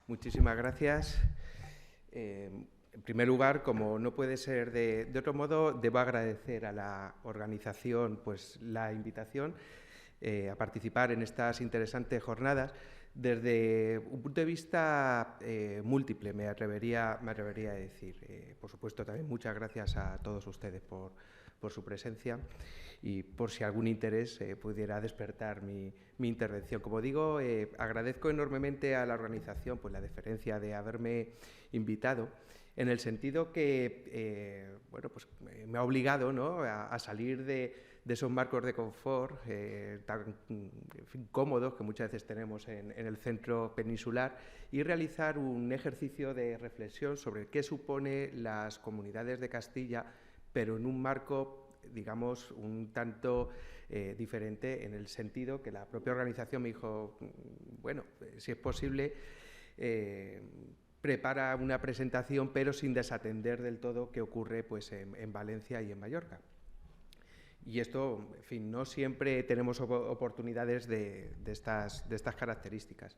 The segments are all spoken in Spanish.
Muchísimas gracias. En primer lugar, como no puede ser de otro modo, debo agradecer a la organización pues, la invitación a participar en estas interesantes jornadas desde un punto de vista múltiple, me atrevería a decir. Por supuesto, también muchas gracias a todos ustedes por su presencia y por si algún interés pudiera despertar mi intervención. Como digo, agradezco enormemente a la organización pues, la deferencia de haberme invitado, en el sentido que bueno, pues, me ha obligado, ¿no?, a salir de esos marcos de confort tan cómodos que muchas veces tenemos en el centro peninsular y realizar un ejercicio de reflexión sobre qué supone las comunidades de Castilla, pero en un marco, digamos, un tanto diferente, en el sentido que la propia organización me dijo, bueno, si es posible, prepara una presentación, pero sin desatender del todo qué ocurre pues, en Valencia y en Mallorca. Y esto, en fin, no siempre tenemos oportunidades de estas características.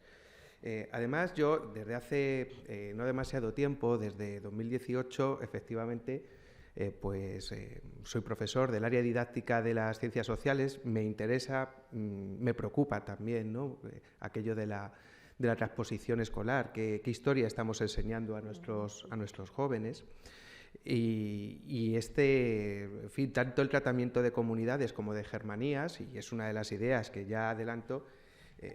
Además, yo desde hace no demasiado tiempo, desde 2018, efectivamente, soy profesor del área didáctica de las ciencias sociales. Me interesa, me preocupa también, ¿no?, aquello de la transposición escolar, qué historia estamos enseñando a nuestros jóvenes. Y en fin, tanto el tratamiento de comunidades como de germanías, y es una de las ideas que ya adelanto,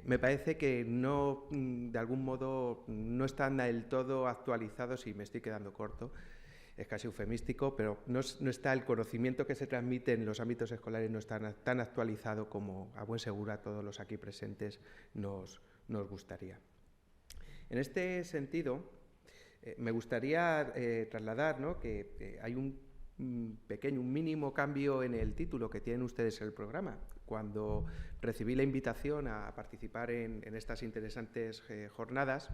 me parece que no, de algún modo, no están del todo actualizados, y me estoy quedando corto, es casi eufemístico, pero no está el conocimiento que se transmite en los ámbitos escolares, no está tan actualizado como a buen seguro a todos los aquí presentes nos gustaría. En este sentido, me gustaría trasladar, ¿no?, que hay un mínimo cambio en el título que tienen ustedes en el programa. Cuando recibí la invitación a participar en estas interesantes jornadas,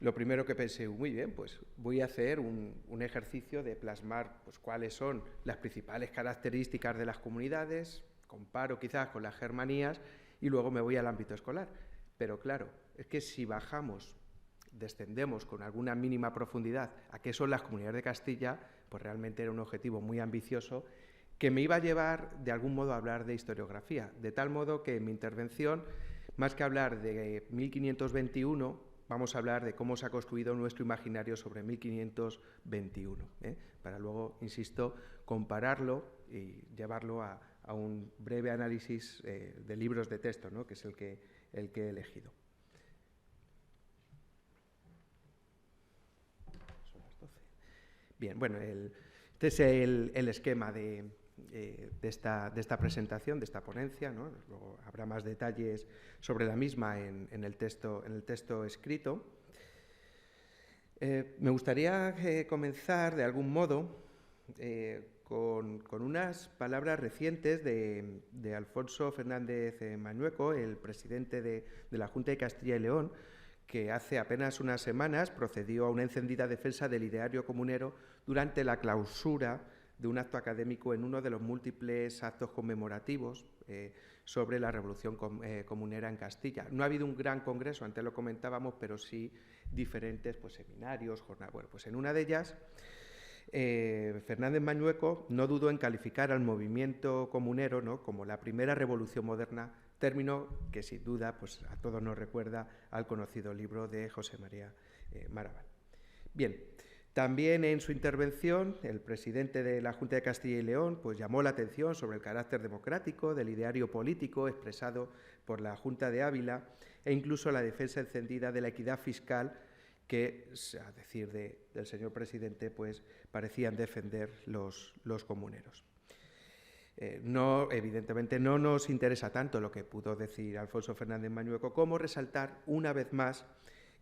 lo primero que pensé, muy bien, pues voy a hacer un ejercicio de plasmar pues, cuáles son las principales características de las comunidades, comparo quizás con las germanías y luego me voy al ámbito escolar. Pero claro, es que si descendemos con alguna mínima profundidad a qué son las comunidades de Castilla, pues realmente era un objetivo muy ambicioso que me iba a llevar de algún modo a hablar de historiografía, de tal modo que en mi intervención, más que hablar de 1521, vamos a hablar de cómo se ha construido nuestro imaginario sobre 1521, para luego, insisto, compararlo y llevarlo a un breve análisis de libros de texto, ¿no?, que es el que he elegido. Bien, bueno, este es el esquema de esta presentación, de esta ponencia, ¿no? Luego habrá más detalles sobre la misma en el texto escrito. Me gustaría comenzar, de algún modo, con unas palabras recientes de Alfonso Fernández Mañueco, el presidente de la Junta de Castilla y León, que hace apenas unas semanas procedió a una encendida defensa del ideario comunero durante la clausura de un acto académico en uno de los múltiples actos conmemorativos sobre la Revolución Comunera en Castilla. No ha habido un gran congreso, antes lo comentábamos, pero sí diferentes pues, seminarios, jornadas. Bueno, pues en una de ellas, Fernández Mañueco no dudó en calificar al movimiento comunero, ¿no?, como la primera revolución moderna, término que sin duda pues, a todos nos recuerda al conocido libro de José María Maravall. Bien, también en su intervención el presidente de la Junta de Castilla y León pues, llamó la atención sobre el carácter democrático del ideario político expresado por la Junta de Ávila e incluso la defensa encendida de la equidad fiscal que, a decir del señor presidente, pues, parecían defender los comuneros. Evidentemente no nos interesa tanto lo que pudo decir Alfonso Fernández Mañueco como resaltar una vez más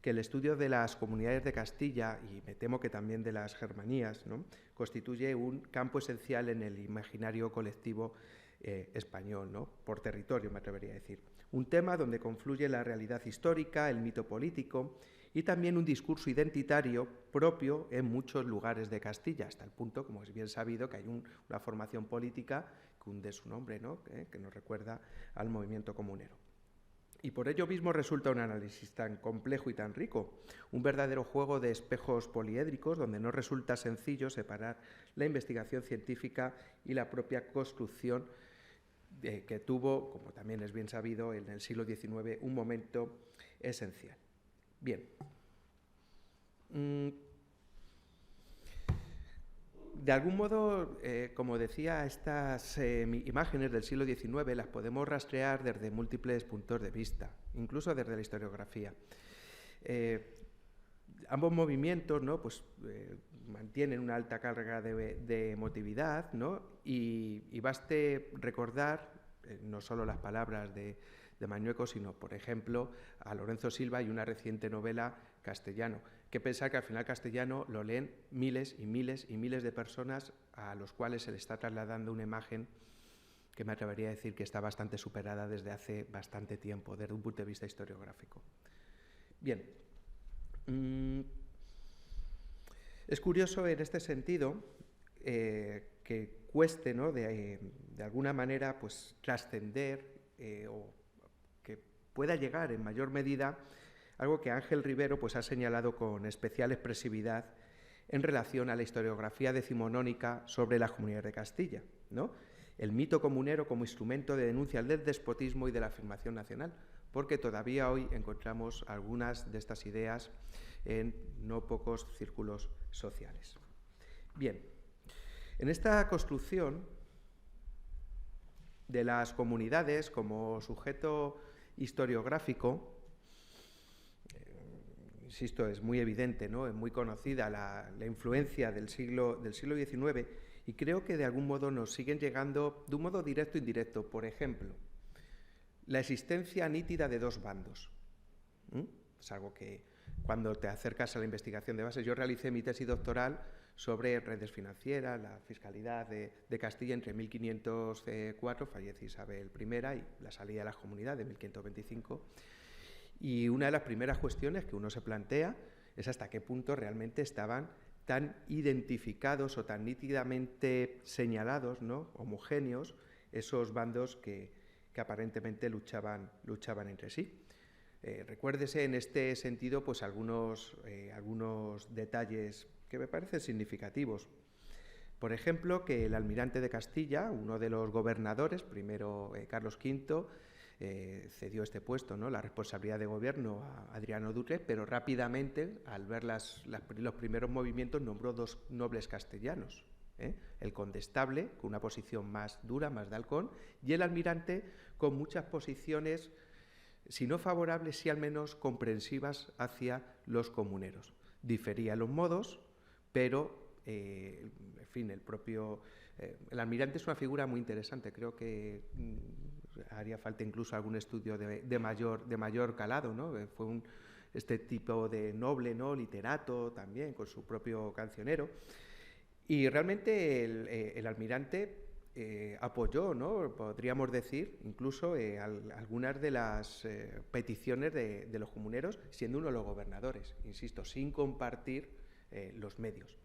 que el estudio de las comunidades de Castilla, y me temo que también de las germanías, ¿no?, constituye un campo esencial en el imaginario colectivo español, ¿no?, por territorio, me atrevería a decir. Un tema donde confluye la realidad histórica, el mito político y también un discurso identitario propio en muchos lugares de Castilla, hasta el punto, como es bien sabido, que hay una formación política que hunde su nombre, ¿no?, que nos recuerda al movimiento comunero. Y por ello mismo resulta un análisis tan complejo y tan rico, un verdadero juego de espejos poliédricos donde no resulta sencillo separar la investigación científica y la propia construcción que tuvo, como también es bien sabido, en el siglo XIX un momento esencial. Bien. De algún modo, como decía, estas imágenes del siglo XIX las podemos rastrear desde múltiples puntos de vista, incluso desde la historiografía. Ambos movimientos, ¿no?, pues, mantienen una alta carga de emotividad, ¿no?, y baste recordar no solo las palabras de Mañueco, sino, por ejemplo, a Lorenzo Silva y una reciente novela, Castellano. Que pensar que al final Castellano lo leen miles y miles y miles de personas a los cuales se le está trasladando una imagen que me atrevería a decir que está bastante superada desde hace bastante tiempo, desde un punto de vista historiográfico. Bien. Es curioso en este sentido que cueste, ¿no?, de alguna manera, pues, trascender o que pueda llegar en mayor medida algo que Ángel Rivero, pues, ha señalado con especial expresividad en relación a la historiografía decimonónica sobre las comunidades de Castilla, ¿no? El mito comunero como instrumento de denuncia del despotismo y de la afirmación nacional, porque todavía hoy encontramos algunas de estas ideas en no pocos círculos sociales. Bien, en esta construcción de las comunidades como sujeto historiográfico, insisto, es muy evidente, ¿no?, es muy conocida la influencia del siglo XIX, y creo que de algún modo nos siguen llegando de un modo directo e indirecto. Por ejemplo, la existencia nítida de dos bandos. Es algo que cuando te acercas a la investigación de base, yo realicé mi tesis doctoral sobre redes financieras, la fiscalidad de Castilla entre 1504, fallece Isabel I, y la salida de las comunidades de 1525. Y una de las primeras cuestiones que uno se plantea es hasta qué punto realmente estaban tan identificados o tan nítidamente señalados, ¿no?, homogéneos, esos bandos que aparentemente luchaban entre sí. Recuérdese en este sentido, pues, algunos detalles que me parecen significativos. Por ejemplo, que el almirante de Castilla, uno de los gobernadores, primero Carlos V, cedió este puesto, ¿no?, la responsabilidad de gobierno a Adriano Duque, pero rápidamente, al ver los primeros movimientos, nombró dos nobles castellanos, el condestable, con una posición más dura, más de halcón, y el almirante, con muchas posiciones, si no favorables, sí al menos comprensivas hacia los comuneros. Diferían los modos, pero, en fin, el almirante es una figura muy interesante. Creo que haría falta incluso algún estudio de mayor calado, ¿no? Fue este tipo de noble, ¿no?, literato también, con su propio cancionero. Y realmente el almirante apoyó, ¿no?, podríamos decir, incluso algunas de las peticiones de los comuneros, siendo uno de los gobernadores, insisto, sin compartir los medios.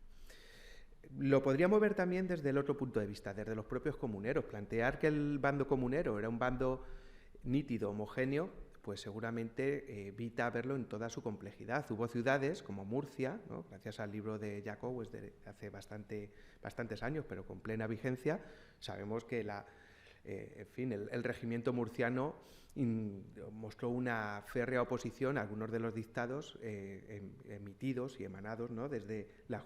Lo podríamos ver también desde el otro punto de vista, desde los propios comuneros. Plantear que el bando comunero era un bando nítido, homogéneo, pues seguramente evita verlo en toda su complejidad. Hubo ciudades como Murcia, ¿no?, gracias al libro de Jacobus de hace bastantes años, pero con plena vigencia. Sabemos que el regimiento murciano mostró una férrea oposición a algunos de los dictados emitidos y emanados, ¿no?, desde la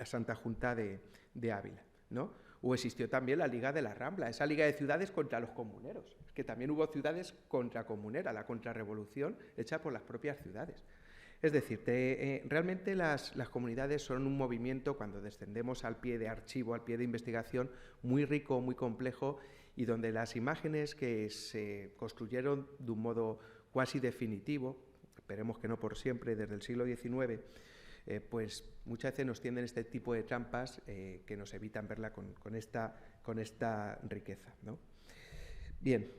Santa Junta de Ávila, ¿no? O existió también la Liga de la Rambla, esa liga de ciudades contra los comuneros, que también hubo ciudades contracomuneras, la contrarrevolución hecha por las propias ciudades. Es decir, realmente las comunidades son un movimiento, cuando descendemos al pie de archivo, al pie de investigación, muy rico, muy complejo, y donde las imágenes que se construyeron de un modo cuasi definitivo, esperemos que no por siempre, desde el siglo XIX, pues muchas veces nos tienden este tipo de trampas que nos evitan verla con esta riqueza, ¿no? Bien,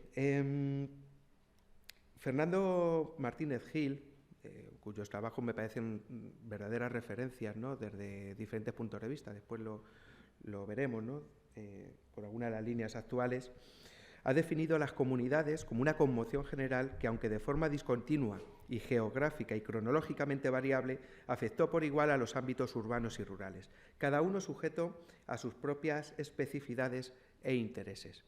Fernando Martínez Gil, cuyos trabajos me parecen verdaderas referencias, ¿no?, desde diferentes puntos de vista, después lo veremos, ¿no?, por alguna de las líneas actuales, ha definido a las comunidades como una conmoción general que, aunque de forma discontinua y geográfica y cronológicamente variable, afectó por igual a los ámbitos urbanos y rurales, cada uno sujeto a sus propias especificidades e intereses.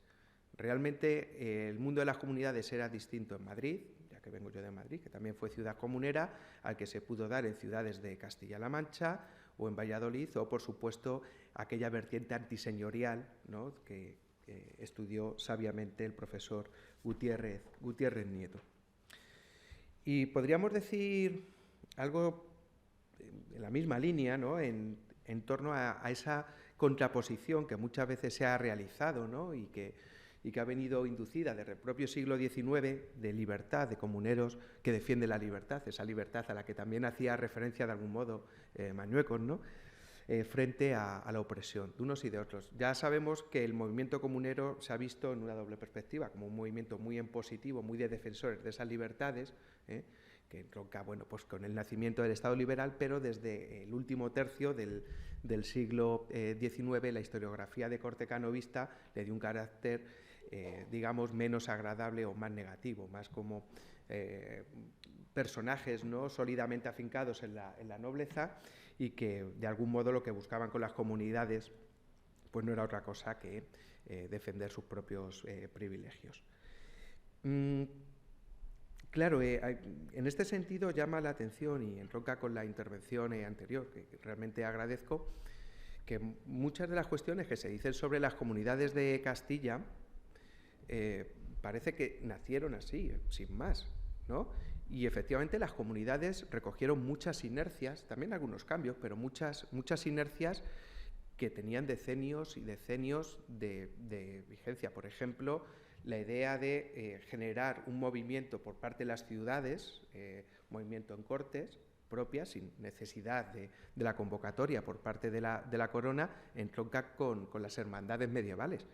Realmente el mundo de las comunidades era distinto en Madrid, ya que vengo yo de Madrid, que también fue ciudad comunera, al que se pudo dar en ciudades de Castilla-La Mancha o en Valladolid, o por supuesto aquella vertiente antiseñorial, ¿no?, que estudió sabiamente el profesor Gutiérrez Nieto. Y podríamos decir algo en la misma línea, ¿no?, en torno a esa contraposición que muchas veces se ha realizado, ¿no?, y que ha venido inducida desde el propio siglo XIX, de libertad, de comuneros que defienden la libertad, esa libertad a la que también hacía referencia de algún modo Mañuecos, ¿no?, frente a la opresión de unos y de otros. Ya sabemos que el movimiento comunero se ha visto en una doble perspectiva, como un movimiento muy en positivo, muy de defensores de esas libertades, que entronca, bueno, pues con el nacimiento del Estado liberal, pero desde el último tercio del siglo XIX la historiografía de corte canovista le dio un carácter, digamos, menos agradable o más negativo, más como personajes, ¿no?, sólidamente afincados en la nobleza, y que de algún modo lo que buscaban con las comunidades pues no era otra cosa que defender sus propios privilegios. Claro, en este sentido llama la atención, y entronca con la intervención anterior, que realmente agradezco, que muchas de las cuestiones que se dicen sobre las comunidades de Castilla parece que nacieron así, sin más, ¿no? Y efectivamente las comunidades recogieron muchas inercias, también algunos cambios, pero muchas inercias que tenían decenios y decenios de vigencia. Por ejemplo, la idea de generar un movimiento por parte de las ciudades, movimiento en cortes propias, sin necesidad de la convocatoria por parte de la corona, entronca con las hermandades medievales.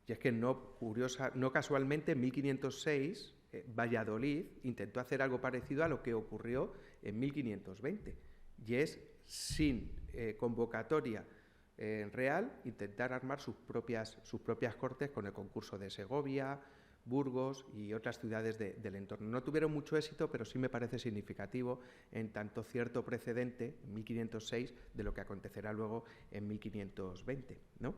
Y es que no casualmente en 1506 Valladolid intentó hacer algo parecido a lo que ocurrió en 1520, y es sin convocatoria real intentar armar sus propias cortes con el concurso de Segovia, Burgos y otras ciudades del entorno. No tuvieron mucho éxito, pero sí me parece significativo en tanto cierto precedente, en 1506, de lo que acontecerá luego en 1520, ¿no?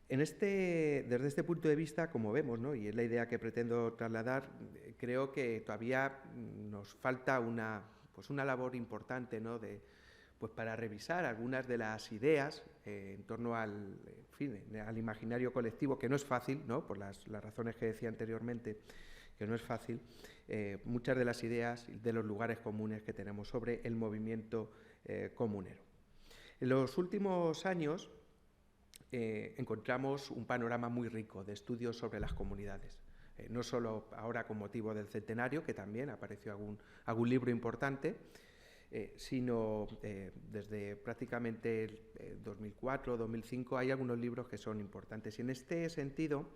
Desde este punto de vista, como vemos, ¿no?, y es la idea que pretendo trasladar, creo que todavía nos falta una labor importante, ¿no?, pues para revisar algunas de las ideas en torno al imaginario colectivo, que no es fácil, ¿no?, por las razones que decía anteriormente, que no es fácil, muchas de las ideas de los lugares comunes que tenemos sobre el movimiento comunero. En los últimos años encontramos un panorama muy rico de estudios sobre las comunidades. No solo ahora con motivo del centenario, que también apareció algún libro importante, sino desde prácticamente el 2004 2005 hay algunos libros que son importantes. Y en este sentido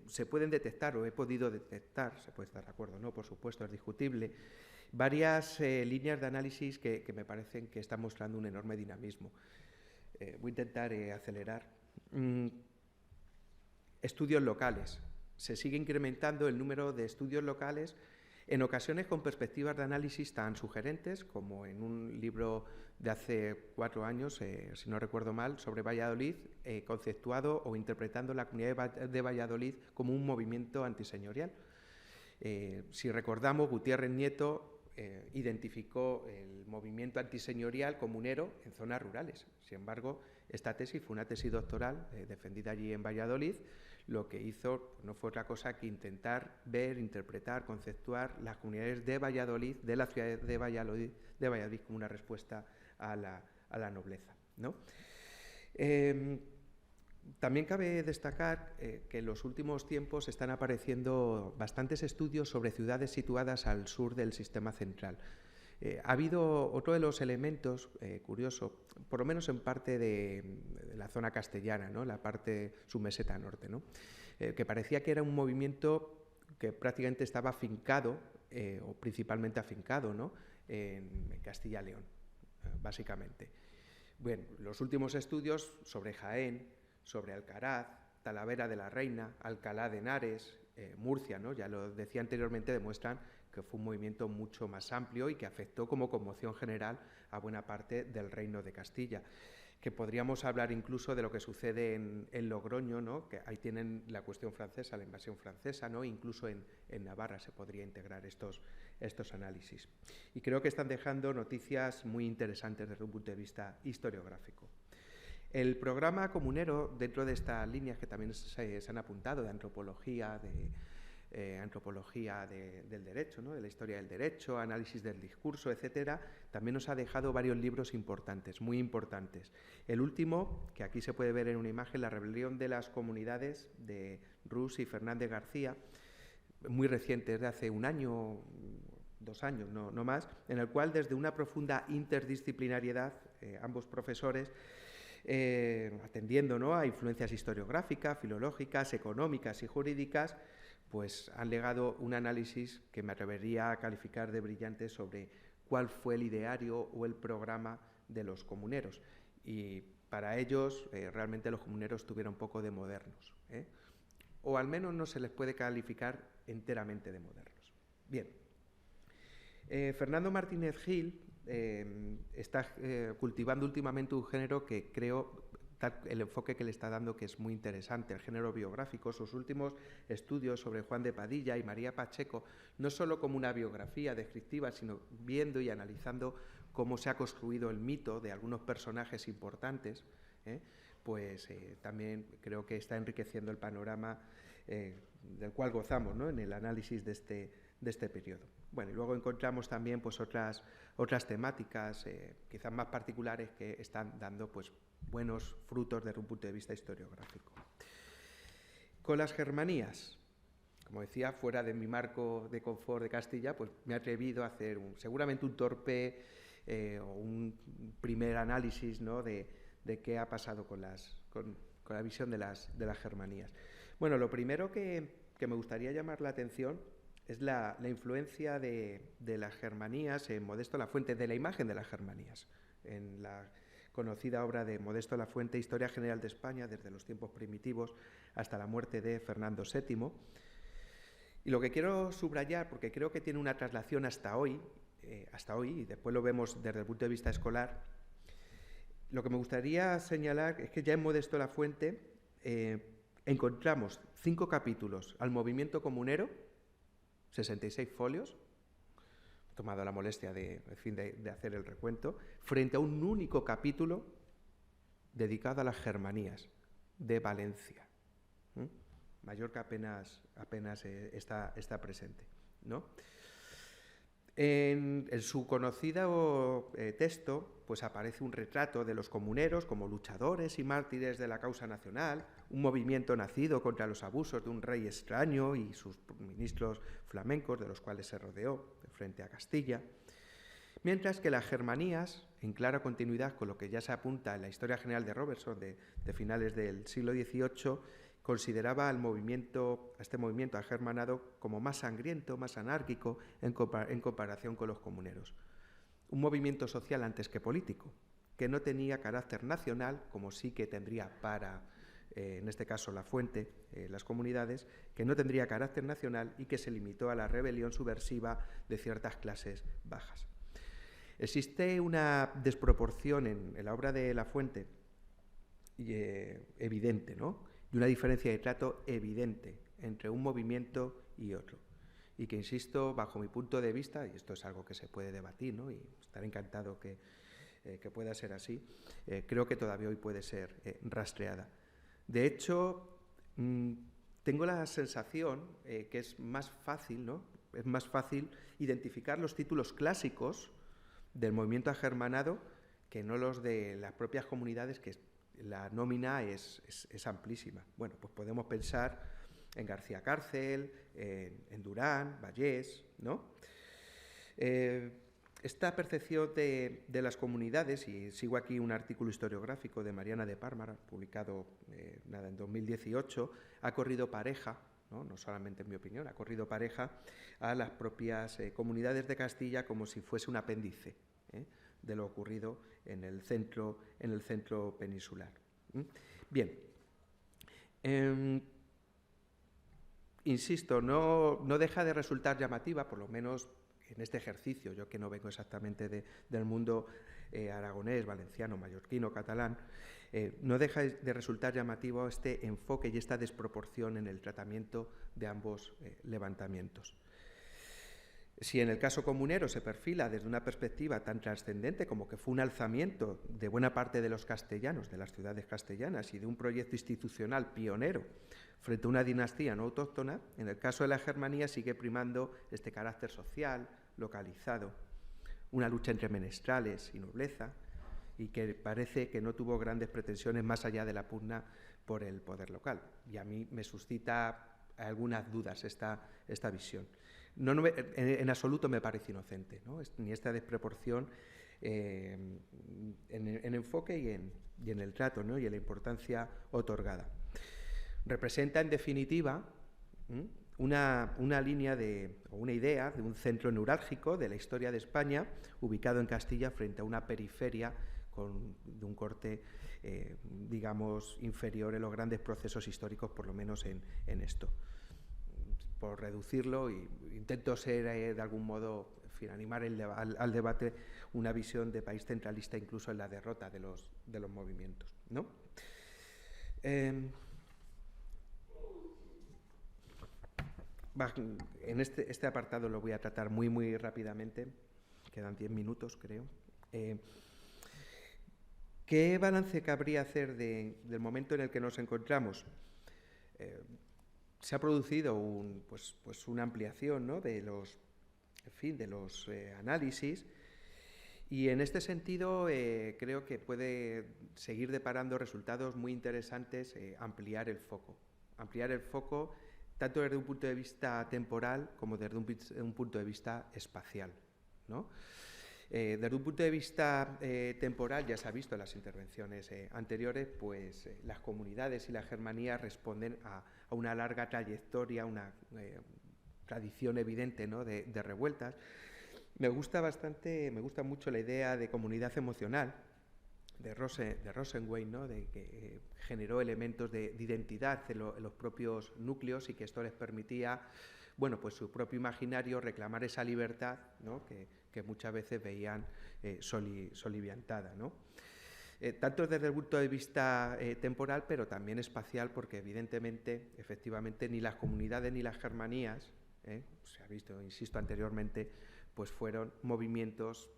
se pueden detectar, o he podido detectar, se puede estar de acuerdo, ¿no?, por supuesto, es discutible, varias líneas de análisis que me parecen que están mostrando un enorme dinamismo. Voy a intentar acelerar. Estudios locales. Se sigue incrementando el número de estudios locales, en ocasiones con perspectivas de análisis tan sugerentes como en un libro de hace 4 años, si no recuerdo mal, sobre Valladolid, conceptuado o interpretando la comunidad de Valladolid como un movimiento antiseñorial. Si recordamos, Gutiérrez Nieto identificó el movimiento antiseñorial comunero en zonas rurales. Sin embargo, esta tesis fue una tesis doctoral defendida allí en Valladolid. Lo que hizo no fue otra cosa que intentar ver, interpretar, conceptuar las comunidades de Valladolid, de la ciudad de Valladolid como una respuesta a la nobleza, ¿no? También cabe destacar que en los últimos tiempos están apareciendo bastantes estudios sobre ciudades situadas al sur del sistema central. Ha habido otro de los elementos curioso, por lo menos en parte de la zona castellana, ¿no?, la parte submeseta norte, ¿no?, que parecía que era un movimiento que prácticamente estaba afincado, o principalmente afincado, ¿no?, en Castilla y León, básicamente. Bueno, los últimos estudios sobre Jaén, sobre Alcaraz, Talavera de la Reina, Alcalá de Henares, Murcia, ¿no? Ya lo decía anteriormente, demuestran que fue un movimiento mucho más amplio y que afectó como conmoción general a buena parte del Reino de Castilla. Que podríamos hablar incluso de lo que sucede en Logroño, ¿no? Que ahí tienen la cuestión francesa, la invasión francesa, ¿no? Incluso en Navarra se podría integrar estos análisis. Y creo que están dejando noticias muy interesantes desde un punto de vista historiográfico. El programa comunero, dentro de estas líneas que también se han apuntado, de antropología, del derecho, ¿no? De la historia del derecho, análisis del discurso, etcétera, también nos ha dejado varios libros importantes, muy importantes. El último, que aquí se puede ver en una imagen, La rebelión de las comunidades, de Rus y Fernández García, muy reciente, es de hace un año, 2 años, no más, en el cual desde una profunda interdisciplinariedad, ambos profesores, atendiendo, ¿no?, a influencias historiográficas, filológicas, económicas y jurídicas, pues han legado un análisis que me atrevería a calificar de brillante sobre cuál fue el ideario o el programa de los comuneros. Y para ellos, realmente los comuneros tuvieron un poco de modernos, o al menos no se les puede calificar enteramente de modernos. Bien, Fernando Martínez Gil está cultivando últimamente un género que creo, el enfoque que le está dando, que es muy interesante, el género biográfico. Sus últimos estudios sobre Juan de Padilla y María Pacheco, no solo como una biografía descriptiva, sino viendo y analizando cómo se ha construido el mito de algunos personajes importantes, pues también creo que está enriqueciendo el panorama del cual gozamos, ¿no?, en el análisis de este periodo. Bueno, y luego encontramos también pues otras temáticas quizás más particulares que están dando pues buenos frutos desde un punto de vista historiográfico. Con las Germanías, como decía, fuera de mi marco de confort de Castilla, pues me he atrevido a hacer seguramente un torpe o un primer análisis, ¿no?, de qué ha pasado con la visión de las Germanías. Bueno, lo primero que me gustaría llamar la atención es la influencia de las Germanías en Modesto Lafuente, de la imagen de las Germanías, en la conocida obra de Modesto Lafuente, Historia General de España, desde los tiempos primitivos hasta la muerte de Fernando VII. Y lo que quiero subrayar, porque creo que tiene una traslación hasta hoy, y después lo vemos desde el punto de vista escolar, lo que me gustaría señalar es que ya en Modesto Lafuente encontramos 5 capítulos al movimiento comunero, 66 folios, he tomado la molestia de hacer el recuento, frente a un único capítulo dedicado a las Germanías de Valencia. Mallorca apenas está presente, ¿no? En su conocido texto pues aparece un retrato de los comuneros como luchadores y mártires de la causa nacional, un movimiento nacido contra los abusos de un rey extraño y sus ministros flamencos, de los cuales se rodeó frente a Castilla, mientras que las Germanías, en clara continuidad con lo que ya se apunta en la Historia General de Robertson de finales del siglo XVIII, consideraba a este movimiento agermanado como más sangriento, más anárquico en comparación con los comuneros. Un movimiento social antes que político, que no tenía carácter nacional, como sí que tendría para, en este caso, Lafuente, las comunidades, que no tendría carácter nacional y que se limitó a la rebelión subversiva de ciertas clases bajas. Existe una desproporción en la obra de Lafuente evidente, ¿no?, y una diferencia de trato evidente entre un movimiento y otro. Y que, insisto, bajo mi punto de vista, y esto es algo que se puede debatir, ¿no?, y estaré encantado que pueda ser así, creo que todavía hoy puede ser rastreada. De hecho, tengo la sensación que es más fácil, ¿no?, es más fácil identificar los títulos clásicos del movimiento agermanado que no los de las propias comunidades, que la nómina es amplísima. Bueno, pues podemos pensar en García Cárcel, en Durán, Vallés, ¿no? Esta percepción de las comunidades, y sigo aquí un artículo historiográfico de Mariana de Pármara, publicado en 2018, ha corrido pareja, no solamente en mi opinión, ha corrido pareja a las propias comunidades de Castilla como si fuese un apéndice de lo ocurrido en el centro peninsular. Bien, Em, Insisto, no deja de resultar llamativa, por lo menos en este ejercicio, yo que no vengo exactamente del mundo aragonés, valenciano, mallorquino, catalán, no deja de resultar llamativo este enfoque y esta desproporción en el tratamiento de ambos levantamientos. Si en el caso comunero se perfila desde una perspectiva tan trascendente como que fue un alzamiento de buena parte de los castellanos, de las ciudades castellanas, y de un proyecto institucional pionero frente a una dinastía no autóctona, en el caso de la Germanía sigue primando este carácter social, localizado, una lucha entre menestrales y nobleza, y que parece que no tuvo grandes pretensiones más allá de la pugna por el poder local. Y a mí me suscita algunas dudas esta visión. En absoluto me parece inocente, ¿no? Ni esta desproporción en enfoque y en el trato, ¿no? Y en la importancia otorgada. Representa, en definitiva, una línea o una idea de un centro neurálgico de la historia de España, ubicado en Castilla frente a una periferia de un corte, digamos, inferior en los grandes procesos históricos, por lo menos en esto. Por reducirlo, y intento ser de algún modo, en fin, animar al debate una visión de país centralista incluso en la derrota de los movimientos, ¿no? En este apartado lo voy a tratar muy rápidamente, quedan 10 minutos creo. ¿Qué balance cabría hacer del momento en el que nos encontramos? Se ha producido una ampliación, ¿no? de los análisis, y en este sentido creo que puede seguir deparando resultados muy interesantes ampliar el foco tanto desde un punto de vista temporal como desde un punto de vista espacial, ¿no? Desde un punto de vista temporal, ya se ha visto en las intervenciones anteriores, pues las comunidades y la Germanía responden a una larga trayectoria, una tradición evidente, ¿no? de revueltas. Me gusta mucho la idea de comunidad emocional de Rosenwein, ¿no? de que generó elementos de identidad en los propios núcleos, y que esto les permitía, bueno, pues su propio imaginario reclamar esa libertad, ¿no? que muchas veces veían soliviantada, ¿no? Tanto desde el punto de vista temporal, pero también espacial, porque evidentemente, efectivamente, ni las comunidades ni las germanías, se ha visto, insisto, anteriormente, pues fueron movimientos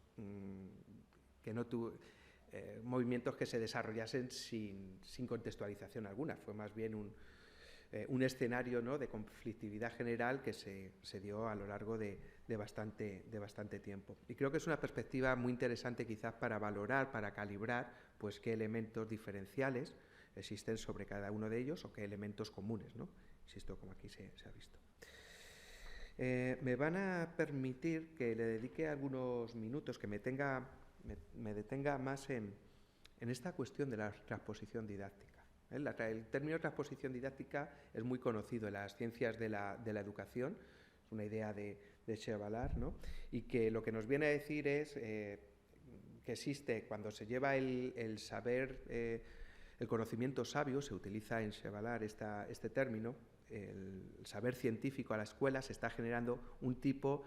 movimientos que se desarrollasen sin contextualización alguna. Fue más bien un escenario, ¿no? de conflictividad general que se dio a lo largo de bastante tiempo. Y creo que es una perspectiva muy interesante quizás para valorar, para calibrar, pues qué elementos diferenciales existen sobre cada uno de ellos, o qué elementos comunes, ¿no? Insisto, como aquí se ha visto. Me van a permitir que le dedique algunos minutos, que me detenga más en esta cuestión de la transposición didáctica. El término transposición didáctica es muy conocido en las ciencias de la educación, es una idea de Chevallard, ¿no? Y que lo que nos viene a decir es que existe, cuando se lleva el saber, el conocimiento sabio, se utiliza en Chevallard este término, el saber científico a la escuela, se está generando un tipo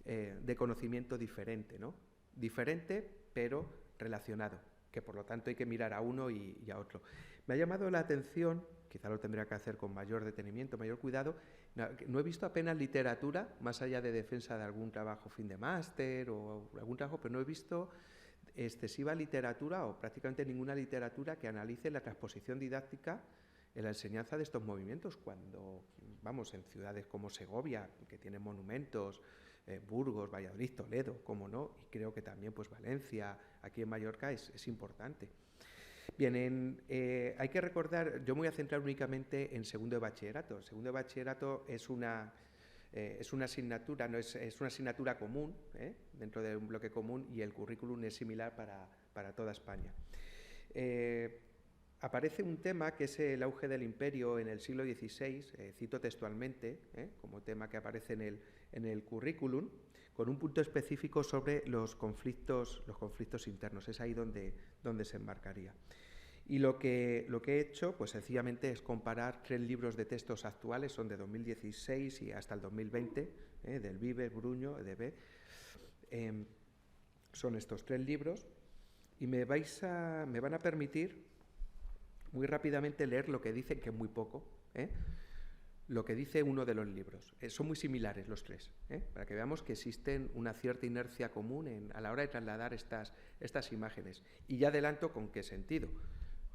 de conocimiento diferente, ¿no? Diferente, pero relacionado, que por lo tanto hay que mirar a uno y a otro. Me ha llamado la atención, quizá lo tendría que hacer con mayor detenimiento, mayor cuidado, no he visto apenas literatura, más allá de defensa de algún trabajo fin de máster o algún trabajo, pero no he visto excesiva literatura o prácticamente ninguna literatura que analice la transposición didáctica en la enseñanza de estos movimientos, cuando, vamos, en ciudades como Segovia, que tienen monumentos, Burgos, Valladolid, Toledo, como no, y creo que también pues Valencia, aquí en Mallorca es importante. Bien, hay que recordar, yo me voy a centrar únicamente en segundo de bachillerato. El segundo de bachillerato es una asignatura, no es una asignatura común, dentro de un bloque común, y el currículum es similar para toda España. Aparece un tema que es el auge del imperio en el siglo XVI, cito textualmente, como tema que aparece en el currículum, con un punto específico sobre los conflictos internos. Es ahí donde se enmarcaría. Y lo que he hecho, pues sencillamente es comparar 3 libros de textos actuales, son de 2016 y hasta el 2020, del Vives, Bruño, EDB. Son estos 3 libros y me van a permitir muy rápidamente leer lo que dicen, que es muy poco, lo que dice uno de los libros. Son muy similares los 3, para que veamos que existen una cierta inercia común a la hora de trasladar estas imágenes. Y ya adelanto con qué sentido,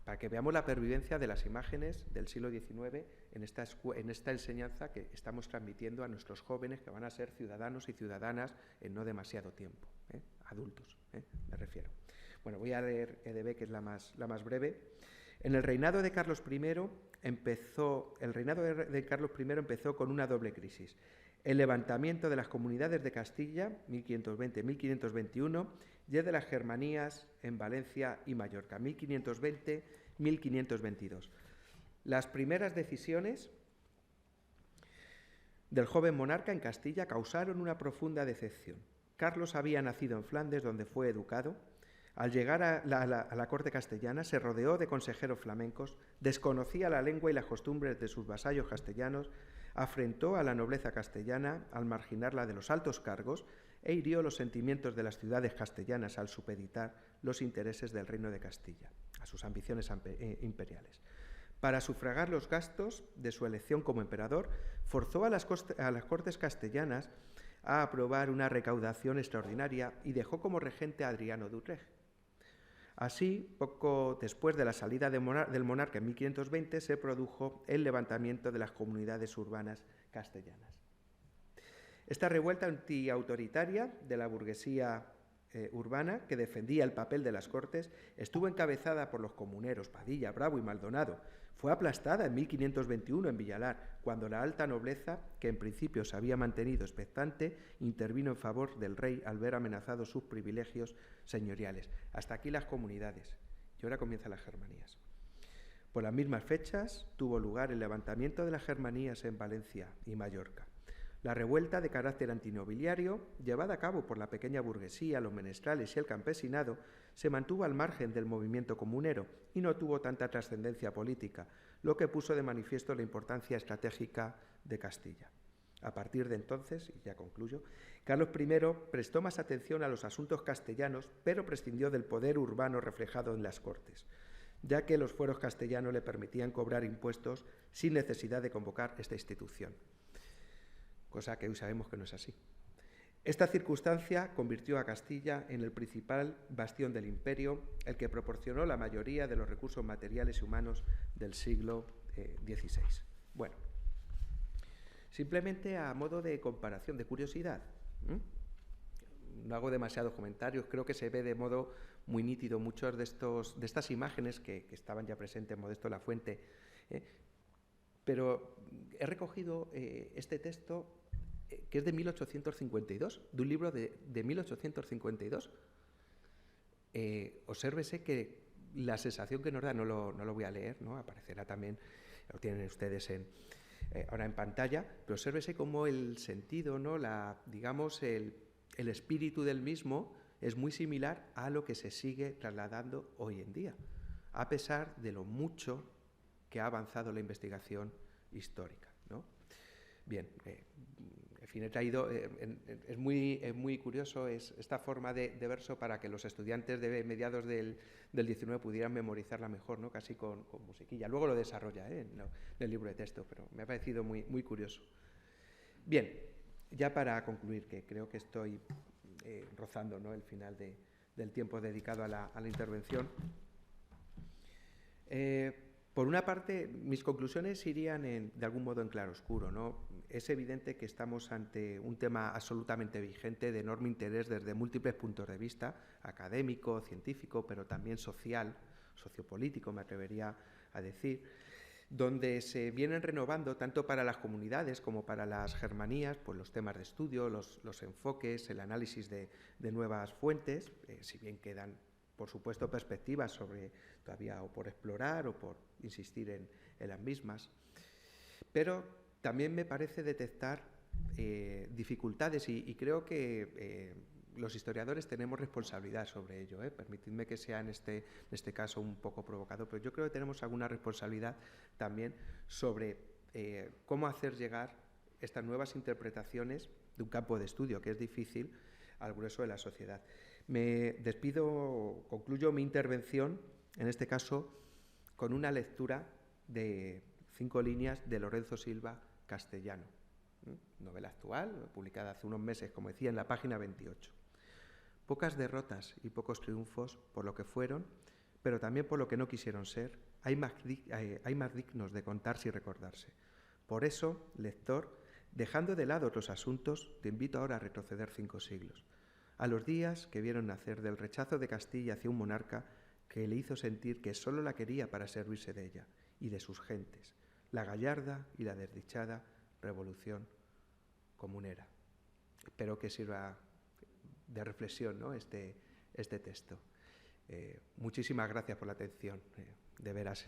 para que veamos la pervivencia de las imágenes del siglo XIX en esta enseñanza que estamos transmitiendo a nuestros jóvenes, que van a ser ciudadanos y ciudadanas en no demasiado tiempo, adultos, me refiero. Bueno, voy a leer EDB, que es la más breve. En el reinado de Carlos I empezó con una doble crisis: el levantamiento de las comunidades de Castilla, 1520-1521, y el de las Germanías en Valencia y Mallorca, 1520-1522. Las primeras decisiones del joven monarca en Castilla causaron una profunda decepción. Carlos había nacido en Flandes, donde fue educado. Al llegar a la corte castellana se rodeó de consejeros flamencos, desconocía la lengua y las costumbres de sus vasallos castellanos, afrentó a la nobleza castellana al marginarla de los altos cargos e hirió los sentimientos de las ciudades castellanas al supeditar los intereses del reino de Castilla a sus ambiciones imperiales. Para sufragar los gastos de su elección como emperador, forzó a las cortes castellanas a aprobar una recaudación extraordinaria y dejó como regente a Adriano de Utrecht. Así, poco después de la salida del monarca en 1520, se produjo el levantamiento de las comunidades urbanas castellanas. Esta revuelta antiautoritaria de la burguesía urbana, que defendía el papel de las Cortes, estuvo encabezada por los comuneros Padilla, Bravo y Maldonado. Fue aplastada en 1521 en Villalar, cuando la alta nobleza, que en principio se había mantenido expectante, intervino en favor del rey al ver amenazados sus privilegios señoriales. Hasta aquí las comunidades. Y ahora comienzan las Germanías. Por las mismas fechas tuvo lugar el levantamiento de las Germanías en Valencia y Mallorca. La revuelta de carácter antinobiliario, llevada a cabo por la pequeña burguesía, los menestrales y el campesinado, se mantuvo al margen del movimiento comunero y no tuvo tanta trascendencia política, lo que puso de manifiesto la importancia estratégica de Castilla. A partir de entonces, y ya concluyo, Carlos I prestó más atención a los asuntos castellanos, pero prescindió del poder urbano reflejado en las Cortes, ya que los fueros castellanos le permitían cobrar impuestos sin necesidad de convocar esta institución, cosa que hoy sabemos que no es así. Esta circunstancia convirtió a Castilla en el principal bastión del imperio, el que proporcionó la mayoría de los recursos materiales y humanos del siglo XVI. Bueno, simplemente a modo de comparación, de curiosidad, no hago demasiados comentarios, creo que se ve de modo muy nítido muchas de estas imágenes que estaban ya presentes en Modesto Lafuente, pero he recogido este texto que es de 1852, de un libro de 1852. Obsérvese que la sensación que nos da, no lo voy a leer, ¿no? Aparecerá también, lo tienen ustedes ahora en pantalla, pero obsérvese cómo el sentido, ¿no? Digamos, el espíritu del mismo es muy similar a lo que se sigue trasladando hoy en día, a pesar de lo mucho que ha avanzado la investigación histórica, ¿no? Bien, en fin, he traído, es muy curioso esta forma de verso para que los estudiantes de mediados del 19 pudieran memorizarla mejor, ¿no? Casi con musiquilla. Luego lo desarrolla en el libro de texto, pero me ha parecido muy curioso. Bien, ya para concluir, que creo que estoy rozando, ¿no?, el final del tiempo dedicado a la intervención. Por una parte, mis conclusiones irían de algún modo en claroscuro, ¿no? Es evidente que estamos ante un tema absolutamente vigente, de enorme interés desde múltiples puntos de vista, académico, científico, pero también social, sociopolítico, me atrevería a decir, donde se vienen renovando, tanto para las comunidades como para las germanías, pues los temas de estudio, los enfoques, el análisis de nuevas fuentes, si bien quedan, por supuesto, perspectivas sobre todavía o por explorar o por insistir en las mismas. Pero también me parece detectar dificultades y creo que los historiadores tenemos responsabilidad sobre ello, ¿eh? Permitidme que sea en este caso un poco provocado, pero yo creo que tenemos alguna responsabilidad también sobre cómo hacer llegar estas nuevas interpretaciones de un campo de estudio que es difícil al grueso de la sociedad. Me despido, concluyo mi intervención, en este caso, con una lectura de 5 líneas de Lorenzo Silva Castellano, novela actual, publicada hace unos meses, como decía, en la página 28. Pocas derrotas y pocos triunfos por lo que fueron, pero también por lo que no quisieron ser, hay más dignos de contarse y recordarse. Por eso, lector, dejando de lado otros asuntos, te invito ahora a retroceder 5 siglos, a los días que vieron nacer del rechazo de Castilla hacia un monarca que le hizo sentir que solo la quería para servirse de ella y de sus gentes, la gallarda y la desdichada revolución comunera. Espero que sirva de reflexión, ¿no?, este texto. Muchísimas gracias por la atención, de veras.